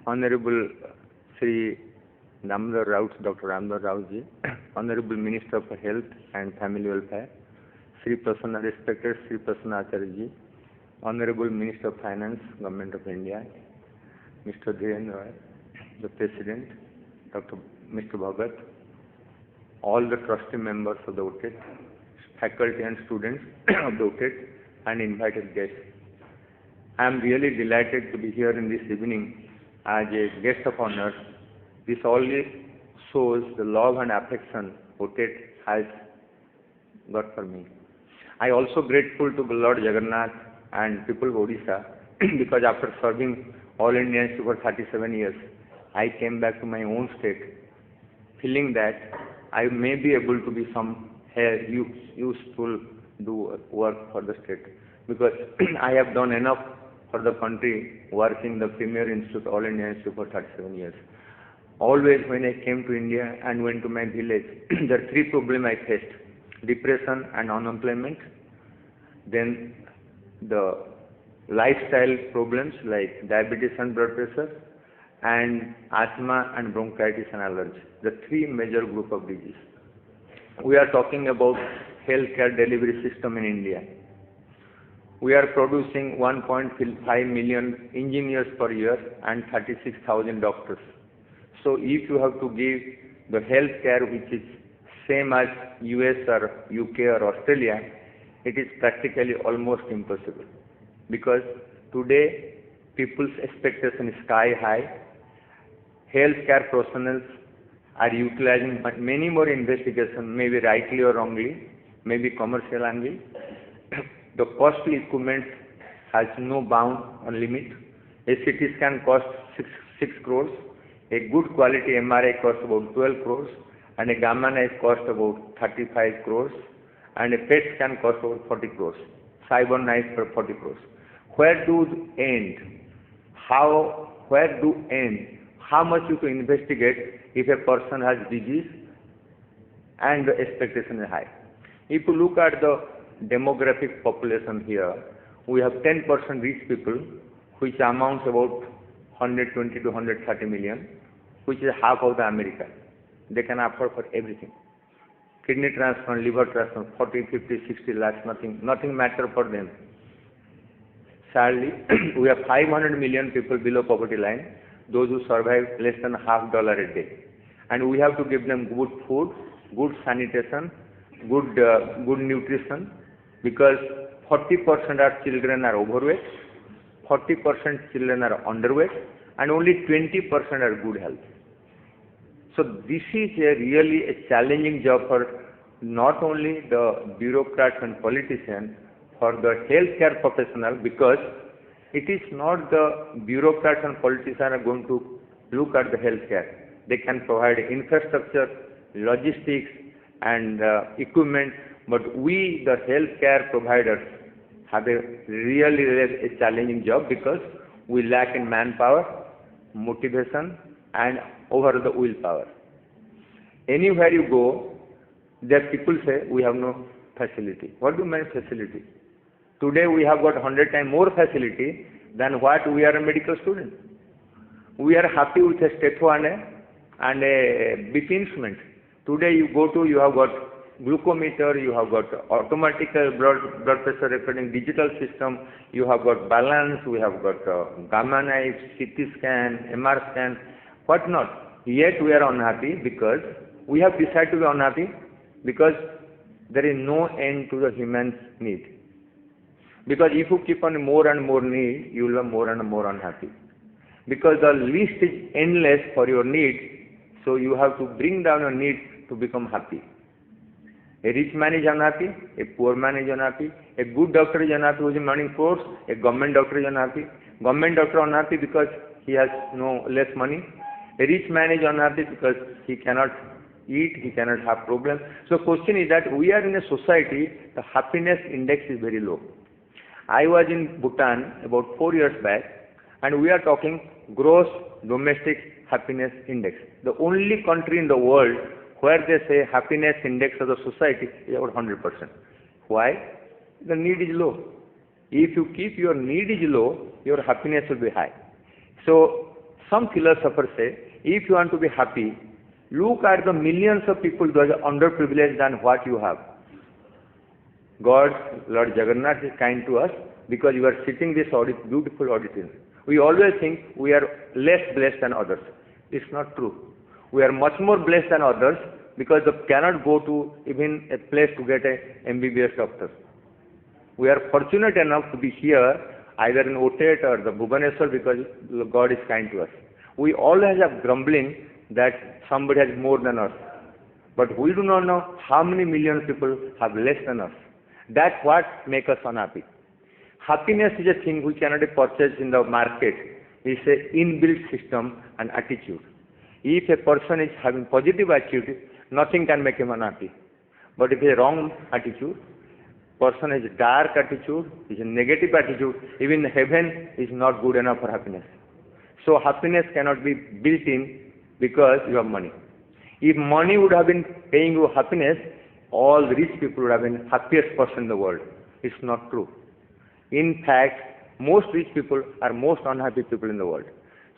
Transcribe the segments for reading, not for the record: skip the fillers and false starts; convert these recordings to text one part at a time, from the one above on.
Honorable Sri Damodar Rao, Dr. Damodar Rao ji, Honorable Minister for Health and Family Welfare, Sri Prasanna, respected Sri Prasanna Acharya ji, Honorable Minister of Finance, Government of India, Mr. Dhirendra Roy, the President, Mr. Bhagat, all the trustee members of the OTET, faculty and students of the OTET, and invited guests. I am really delighted to be here in this evening as a guest of honor. This only shows the love and affection OTET has got for me. I also grateful to the Lord Jagannath and people of Odisha because after serving All India Institute for 37 years, I came back to my own state feeling that I may be able to be some useful do work for the state because I have done enough for the country working the premier institute, All India Institute for 37 years. Always when I came to India and went to my village, there are three problems I faced: depression and unemployment, then the lifestyle problems like diabetes and blood pressure, and asthma and bronchitis and allergy, the three major group of disease. We are talking about healthcare delivery system in India. We are producing 1.5 million engineers per year and 36,000 doctors. So if you have to give the healthcare which is same as US or UK or Australia, it is practically almost impossible. Because today people's expectation is sky high. Healthcare professionals are utilizing many more investigations, maybe rightly or wrongly, maybe commercial angle. The costly equipment has no bound or limit. A CT scan costs 6 crores, a good quality MRI costs about 12 crores, and a gamma knife costs about 35 crores, and a PET scan costs about 40 crores. Cyber knife for 40 crores. Where do end? Where do end? How much you can investigate if a person has disease and the expectation is high? If you look at the demographic population here, we have 10% rich people, which amounts about 120 to 130 million, which is half of the America. They can afford for everything. Kidney transplant, liver transplant, 40, 50, 60 lakhs, nothing matter for them. Sadly, we have 500 million people below poverty line, those who survive less than $50 a day. And we have to give them good food, good sanitation, good nutrition, because 40% of children are overweight, 40% children are underweight, and only 20% are good health. So this is really a challenging job for not only the bureaucrats and politicians, for the healthcare professional, because it is not the bureaucrats and politicians are going to look at the healthcare. They can provide infrastructure, logistics, and equipment, but we, the healthcare providers, have a really a challenging job because we lack in manpower, motivation, and over the willpower. Anywhere you go, there people say we have no facility. What do you mean facility? Today we have got 100 times more facility than what we are a medical student. We are happy with a stethoscope and a BP instrument. Today you go to, you have got glucometer, you have got automatic blood pressure recording, digital system, you have got balance, we have got gamma knife, CT scan, MR scan, what not. Yet we are unhappy because we have decided to be unhappy because there is no end to the human need. Because if you keep on more and more need, you will be more and more unhappy. Because the list is endless for your needs, so you have to bring down your needs to become happy. A rich man is unhappy, a poor man is unhappy, a good doctor is unhappy who is in morning course, a government doctor is unhappy. Government doctor is unhappy because he has less money. A rich man is unhappy because he cannot eat, he cannot have problems. So question is that we are in a society, the happiness index is very low. I was in Bhutan about 4 years back, and we are talking gross domestic happiness index. The only country in the world where they say happiness index of the society is about 100%. Why? The need is low. If you keep your need is low, your happiness will be high. So Some philosophers say, if you want to be happy, look at the millions of people who are underprivileged than what you have. God, Lord Jagannath is kind to us because you are sitting this beautiful auditorium. We always think we are less blessed than others. It's not true. We are much more blessed than others because they cannot go to even a place to get a MBBS doctor. We are fortunate enough to be here either in OTET or the Bhubaneswar because God is kind to us. We always have grumbling that somebody has more than us. But we do not know how many million people have less than us. That's what makes us unhappy. Happiness is a thing we cannot purchase in the market. It's an inbuilt system and attitude. If a person is having positive attitude, nothing can make him unhappy. But if a wrong attitude, person has a dark attitude, is a negative attitude, even heaven is not good enough for happiness. So happiness cannot be built in because you have money. If money would have been paying you happiness, all the rich people would have been happiest person in the world. It's not true. In fact, most rich people are most unhappy people in the world.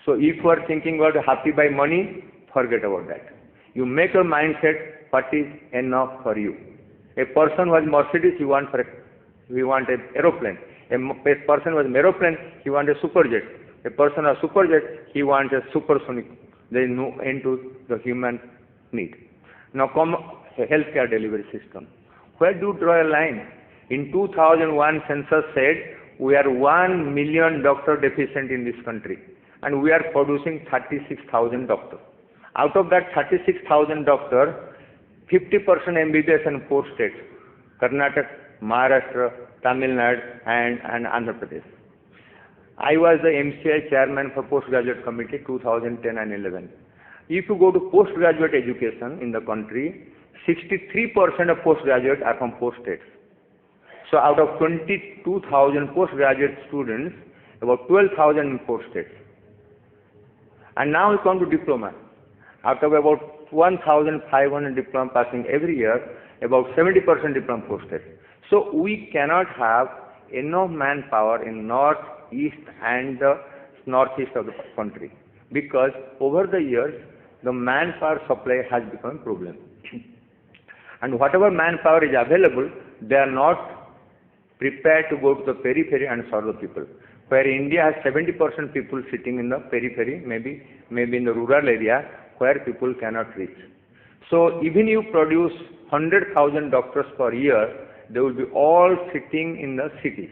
So if you are thinking about happy by money, forget about that. You make your mindset what is enough for you. A person who has Mercedes, he wants an aeroplane. A person who has an aeroplane, he wants a superjet. A person who has superjet, he wants a supersonic. There is no end to the human need. Now come healthcare delivery system. Where do you draw a line? In 2001, census said we are 1 million doctor deficient in this country, and we are producing 36,000 doctors. Out of that 36,000 doctors, 50% MBBS in 4 states: Karnataka, Maharashtra, Tamil Nadu, and Andhra Pradesh. I was the MCI chairman for postgraduate committee 2010 and 11. If you go to postgraduate education in the country, 63% of postgraduates are from 4 states. So out of 22,000 postgraduate students, about 12,000 in 4 states. And now we come to diploma. Out of about 1,500 diploma passing every year, about 70% diploma 4 states. So we cannot have enough manpower in north, east and the northeast of the country because over the years the manpower supply has become a problem. And whatever manpower is available, they are not prepared to go to the periphery and serve the people. Where India has 70% people sitting in the periphery, maybe in the rural area where people cannot reach. So even you produce 100,000 doctors per year, they will be all sitting in the city.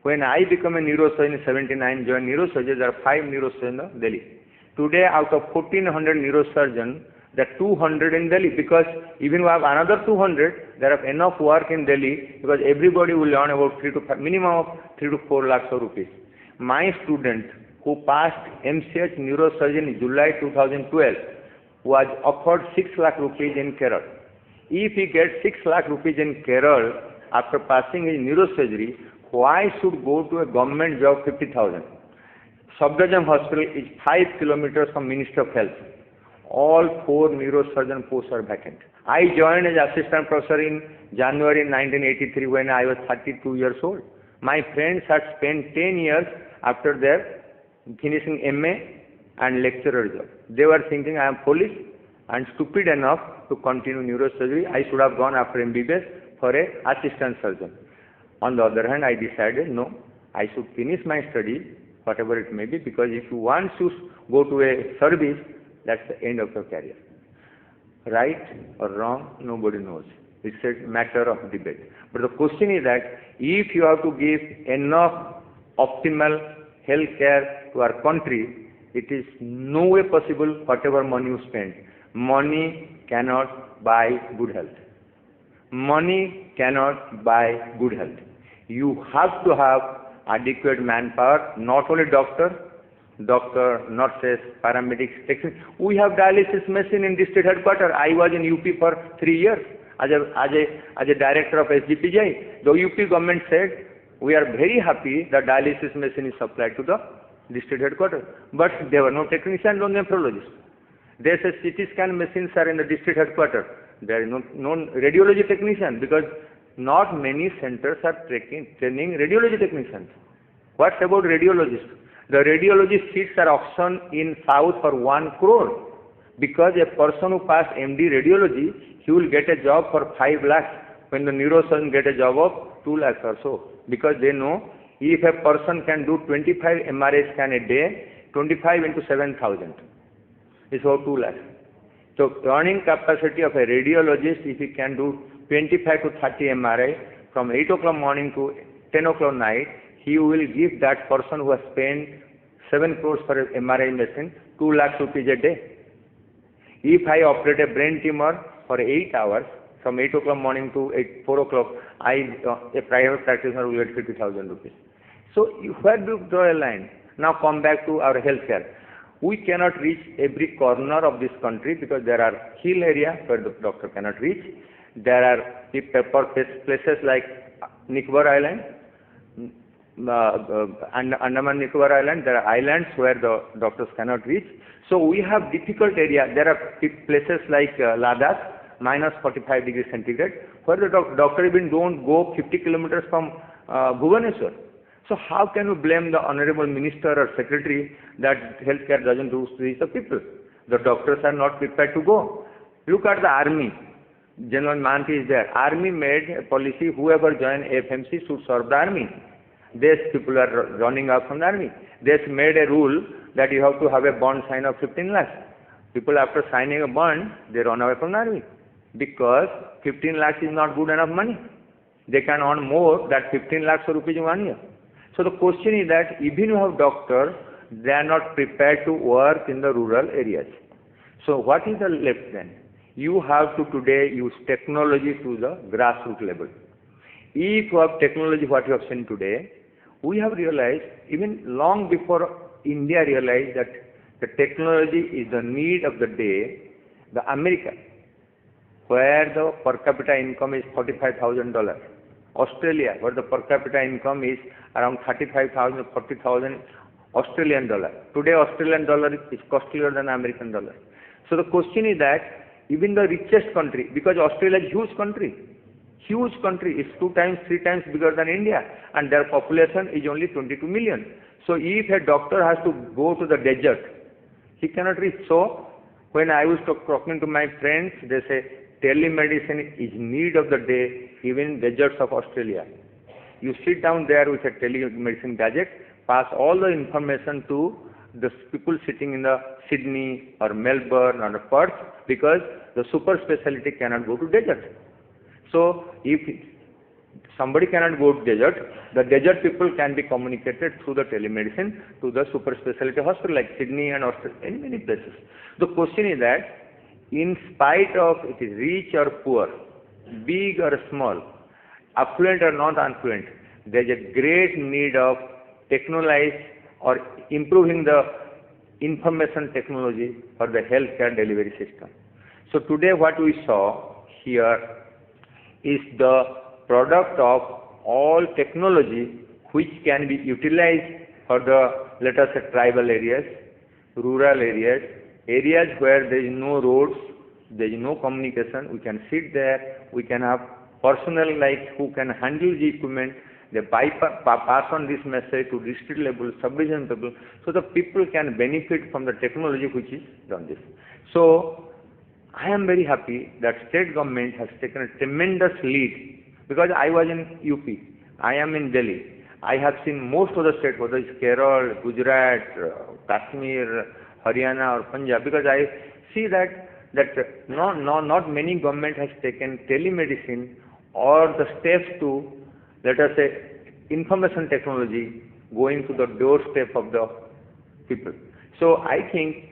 When I became a neurosurgeon in 79, joined neurosurgeons, there are 5 neurosurgeons in Delhi. Today, out of 1,400 neurosurgeons, there are 200 in Delhi because even we have another 200, there are enough work in Delhi because everybody will earn about minimum of 3 to 4 lakhs of rupees. My student who passed MCH neurosurgeon in July 2012 was offered 6 lakh rupees in Kerala. If he gets 6 lakh rupees in Kerala after passing his neurosurgery, why should go to a government job 50,000? Safdarjung Hospital is 5 kilometers from Ministry of Health. All 4 neurosurgeon posts are vacant. I joined as assistant professor in January 1983 when I was 32 years old. My friends had spent 10 years after their finishing MA and lecturer job. They were thinking I am foolish and stupid enough to continue neurosurgery. I should have gone after MBBS for a assistant surgeon. On the other hand, I decided no, I should finish my study, whatever it may be, because if you want to go to a service, that's the end of your career. Right or wrong, nobody knows. It's a matter of debate. But the question is that if you have to give enough optimal health care to our country, it is no way possible whatever money you spend. Money cannot buy good health. Money cannot buy good health. You have to have adequate manpower, not only doctor, nurses, paramedics, technicians. We have dialysis machine in district headquarters. I was in UP for 3 years as a director of SGPJ. The UP government said, we are very happy that dialysis machine is supplied to the district headquarters. But there were no technicians, no nephrologists. They said CT scan machines are in the district headquarters. There is no radiology technician because not many centers are training radiology technicians. What about radiologists? The radiology seats are auctioned in South for 1 crore because a person who passed MD radiology, he will get a job for 5 lakhs when the neurosurgeon get a job of 2 lakhs or so, because they know if a person can do 25 MRI scan a day, 25 into 7,000 is about 2 lakhs. So earning capacity of a radiologist, if he can do 25 to 30 MRI from 8 o'clock morning to 10 o'clock night, he will give that person who has spent 7 crores for an MRI machine 2 lakhs rupees a day. If I operate a brain tumor for 8 hours, from 8 o'clock morning to 4 o'clock, a private practitioner will get 50,000 rupees. So where do you draw a line? Now come back to our healthcare. We cannot reach every corner of this country because there are hill areas where the doctor cannot reach. There are places like Nicobar Island, Andaman Nicobar Island. There are islands where the doctors cannot reach. So we have difficult area. There are places like Ladakh, minus 45 degrees centigrade, where the doctor even don't go 50 kilometers from Bhubaneswar. So how can you blame the honorable minister or secretary that healthcare doesn't reach the people? The doctors are not prepared to go. Look at the army. General Manti is there. Army made a policy, whoever join FMC should serve the army. These people are running out from the army. They made a rule that you have to have a bond sign of 15 lakhs. People after signing a bond, they run away from the army because 15 lakhs is not good enough money. They can earn more than 15 lakhs rupees in 1 year. So the question is that even you have doctors, they are not prepared to work in the rural areas. So what is the left then? You have to today use technology to the grassroots level. If you have technology, what you have seen today, we have realized, even long before India realized that the technology is the need of the day, the America, where the per capita income is $45,000, Australia, where the per capita income is around 35,000, 40,000 Australian dollar. Today, Australian dollar is costlier than American dollar. So the question is that even the richest country, because Australia is a huge country, is 2 times, 3 times bigger than India, and their population is only 22 million. So if a doctor has to go to the desert, he cannot reach. So when I was talking to my friends, they say telemedicine is need of the day, even in deserts of Australia. You sit down there with a telemedicine gadget, pass all the information to the people sitting in the Sydney or Melbourne or Perth, because the super specialty cannot go to desert. So if somebody cannot go to desert, the desert people can be communicated through the telemedicine to the super specialty hospital like Sydney and Australia, in many places. The question is that in spite of it is rich or poor, big or small, affluent or not affluent, there is a great need of technologize or improving the information technology for the healthcare delivery system. So today what we saw here is the product of all technology which can be utilized for the, let us say, tribal areas, rural areas, areas where there is no roads, there is no communication. We can sit there, we can have personnel like who can handle the equipment, they pass on this message to district level, sub-region level, so the people can benefit from the technology which is done this. So I am very happy that state government has taken a tremendous lead, because I was in UP, I am in Delhi. I have seen most of the states, whether it's Kerala, Gujarat, Kashmir, Haryana or Punjab, because I see that not many government has taken telemedicine or the steps to, let us say, information technology going to the doorstep of the people. So I think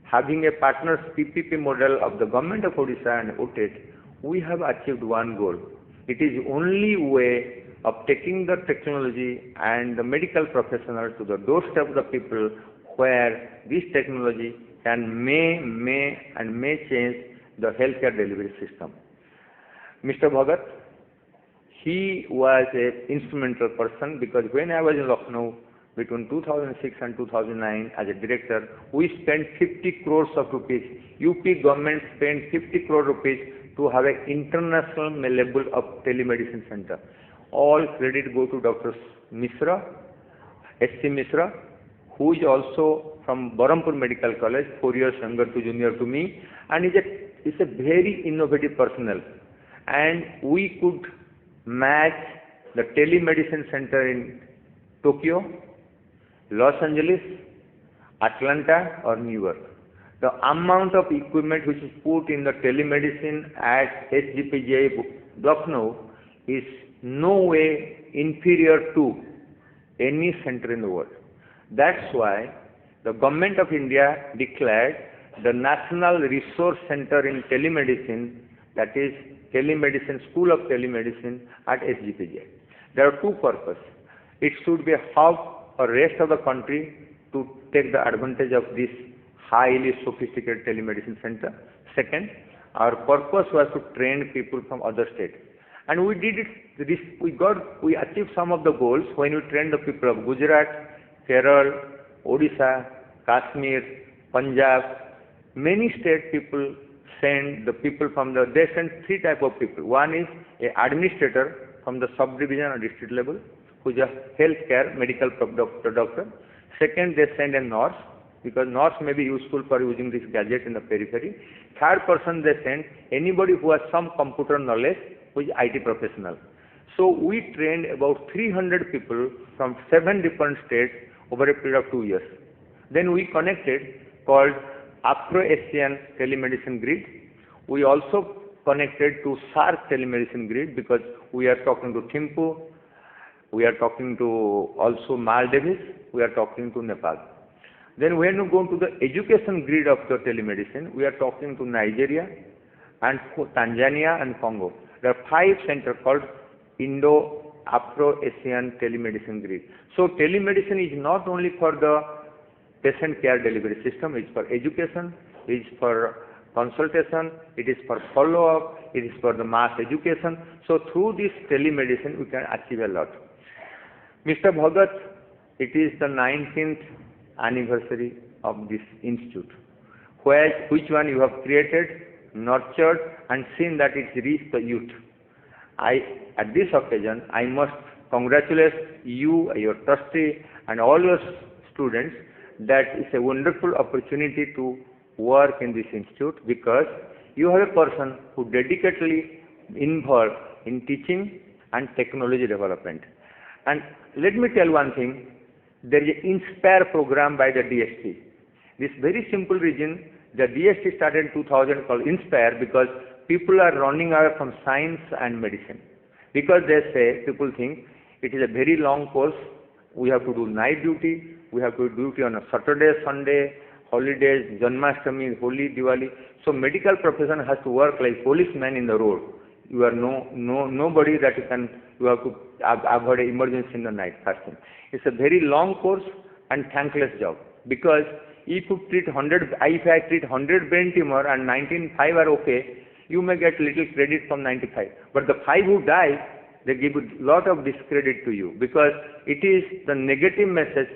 having a partners PPP model of the government of Odisha and OTET, we have achieved one goal. It is only way of taking the technology and the medical professionals to the doorstep of the people, where this technology may change the healthcare delivery system. Mr. Bhagat, he was an instrumental person, because when I was in Lucknow between 2006 and 2009 as a director, we spent 50 crores of rupees. UP government spent 50 crore rupees to have an international level of telemedicine center. All credit go to Dr. Misra, S.C. Misra, who is also from Barampur Medical College, 4 years younger to junior to me, and is a very innovative personnel. And we could match the telemedicine center in Tokyo, Los Angeles, Atlanta or New York. The amount of equipment which is put in the telemedicine at SGPGI Lucknow is no way inferior to any center in the world. That's why the Government of India declared the National Resource Center in Telemedicine, that is Telemedicine, School of Telemedicine at SGPGI. There are two purposes. It should be a hub for rest of the country to take the advantage of this highly sophisticated telemedicine center. Second, our purpose was to train people from other states. And we did it, we achieved some of the goals when we trained the people of Gujarat, Kerala, Odisha, Kashmir, Punjab. Many state people send the people from they send three type of people. One is an administrator from the subdivision or district level, who is a healthcare medical doctor. Second, they send a nurse, because nurse may be useful for using this gadget in the periphery. Third person, they send anybody who has some computer knowledge, who is IT professional. So we trained about 300 people from 7 different states over a period of 2 years. Then we connected, called Afro-Asian Telemedicine Grid. We also connected to SARC Telemedicine Grid, because we are talking to Thimphu, we are talking to also Maldives, we are talking to Nepal. Then when we go to the education grid of the telemedicine, we are talking to Nigeria and Tanzania and Congo. There are 5 centers called Indo-Afro-Asian Telemedicine Grid. So telemedicine is not only for the patient care delivery system, it is for education, it is for consultation, it is for follow-up, it is for the mass education. So through this telemedicine, we can achieve a lot. Mr. Bhagat, it is the 19th anniversary of this institute, which one you have created, nurtured and seen that it reached the youth. At this occasion, I must congratulate you, your trustee and all your students, that it's a wonderful opportunity to work in this institute, because you have a person who dedicatedly involved in teaching and technology development. And let me tell one thing, there is an INSPIRE program by the DST. This very simple reason, the DST started in 2000 called INSPIRE, because people are running away from science and medicine. Because people think it is a very long course, we have to do night duty, we have to do duty on a Saturday, Sunday, holidays, Janmashtami, Holi, Diwali. So medical profession has to work like policeman in the road. You are nobody that you have to avoid an emergency in the night, first thing. It's a very long course and thankless job, because if you treat 100, if I treat 100 brain tumor and 95 are okay, you may get little credit from 95. But the 5 who die, they give a lot of discredit to you, because it is the negative message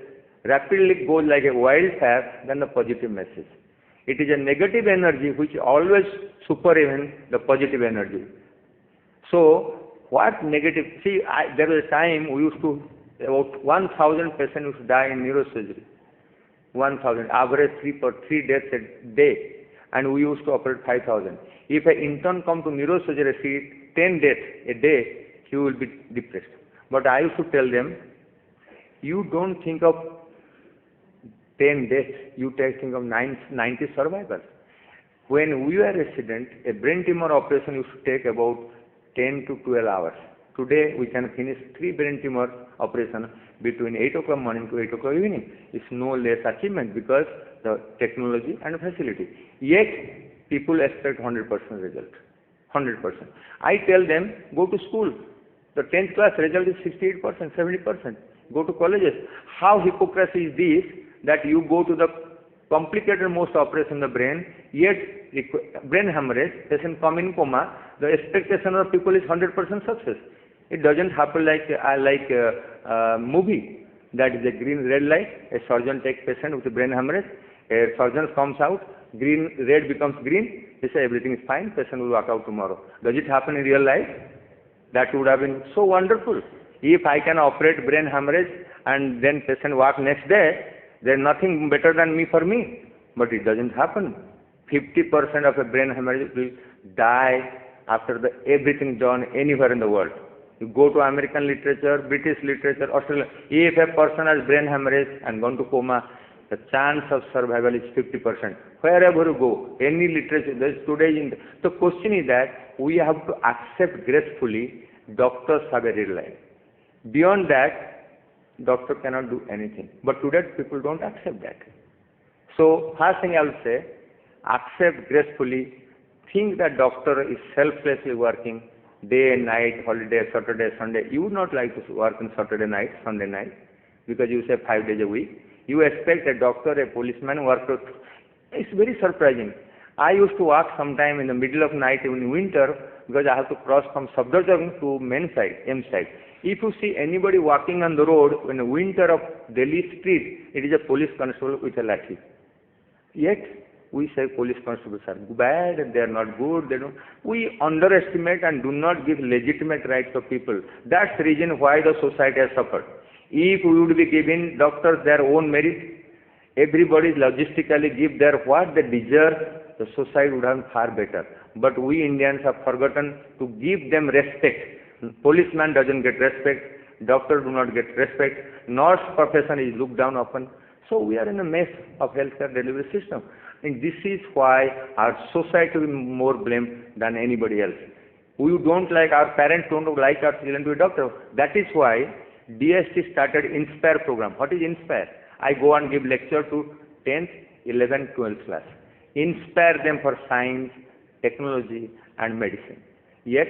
rapidly goes like a wildfire than the positive message. It is a negative energy which always supervenes the positive energy. So what negative, there was a time we used to, about 1,000 patients used to die in neurosurgery. 1,000, average 3 deaths a day, and we used to operate 5,000. If an intern come to neurosurgery, see 10 deaths a day, he will be depressed. But I used to tell them, you don't think of 10 deaths, you think of 90 survivors. When we were resident, a brain tumor operation used to take about 10 to 12 hours. Today, we can finish 3 brain tumor operations between 8 o'clock morning to 8 o'clock evening. It's no less achievement, because the technology and facility. Yet, people expect 100% result. 100%. I tell them, go to school. The 10th class result is 68%, 70%. Go to colleges. How hypocrisy is this, that you go to the complicated most operation in the brain, yet brain hemorrhage, patient come in coma, the expectation of people is 100% success. It doesn't happen like a movie. That is a green red light. A surgeon takes patient with a brain hemorrhage. A surgeon comes out, red becomes green. He says everything is fine. Patient will walk out tomorrow. Does it happen in real life? That would have been so wonderful. If I can operate brain hemorrhage and then patient walk next day, There is nothing better than me for me. But it doesn't happen. 50% of a brain hemorrhage will die after everything done anywhere in the world. You go to American literature, British literature, Australian. If a person has brain hemorrhage and gone to coma, the chance of survival is 50%. Wherever you go, any literature, today the question is that we have to accept gracefully doctors have a real life. Beyond that, doctor cannot do anything. But today people don't accept that. So first thing I will say, accept gracefully, think that doctor is selflessly working day and night, holiday, Saturday, Sunday. You would not like to work on Saturday night, Sunday night, because you say 5 days a week. You expect a doctor, a policeman work. It's very surprising. I used to work sometime in the middle of night in winter because I have to cross from Safdarjung to main side, M side. If you see anybody walking on the road in the winter of Delhi street, it is a police constable with a lathi. Yet we say police constables are bad, they are not good, they don't. We underestimate and do not give legitimate rights of people. That's the reason why the society has suffered. If we would be giving doctors their own merit, everybody logistically give their what they deserve, the society would have been far better. But we Indians have forgotten to give them respect. Policeman doesn't get respect, doctor do not get respect, nurse profession is looked down upon. So we are in a mess of healthcare delivery system. And this is why our society will be more blamed than anybody else. We don't like, our parents don't like our children to be doctor. That is why DST started INSPIRE program. What is INSPIRE? I go and give lecture to 10th, 11th, 12th class. Inspire them for science, technology and medicine. Yet,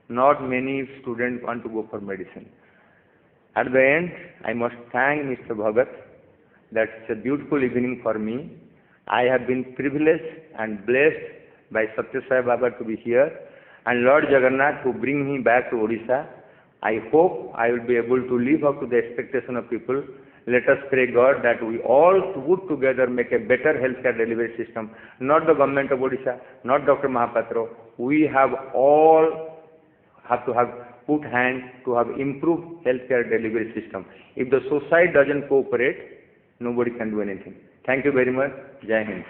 not many students want to go for medicine. At the end, I must thank Mr. Bhagat. That's a beautiful evening for me. I have been privileged and blessed by Satya Sai Baba to be here and Lord Jagannath to bring me back to Odisha. I hope I will be able to live up to the expectation of people. Let us pray God that we all would together make a better healthcare delivery system. Not the government of Odisha, not Dr. Mahapatra. We have all to have put hand to have improved healthcare delivery system. If the society doesn't cooperate, nobody can do anything. Thank you very much. Jai Hind.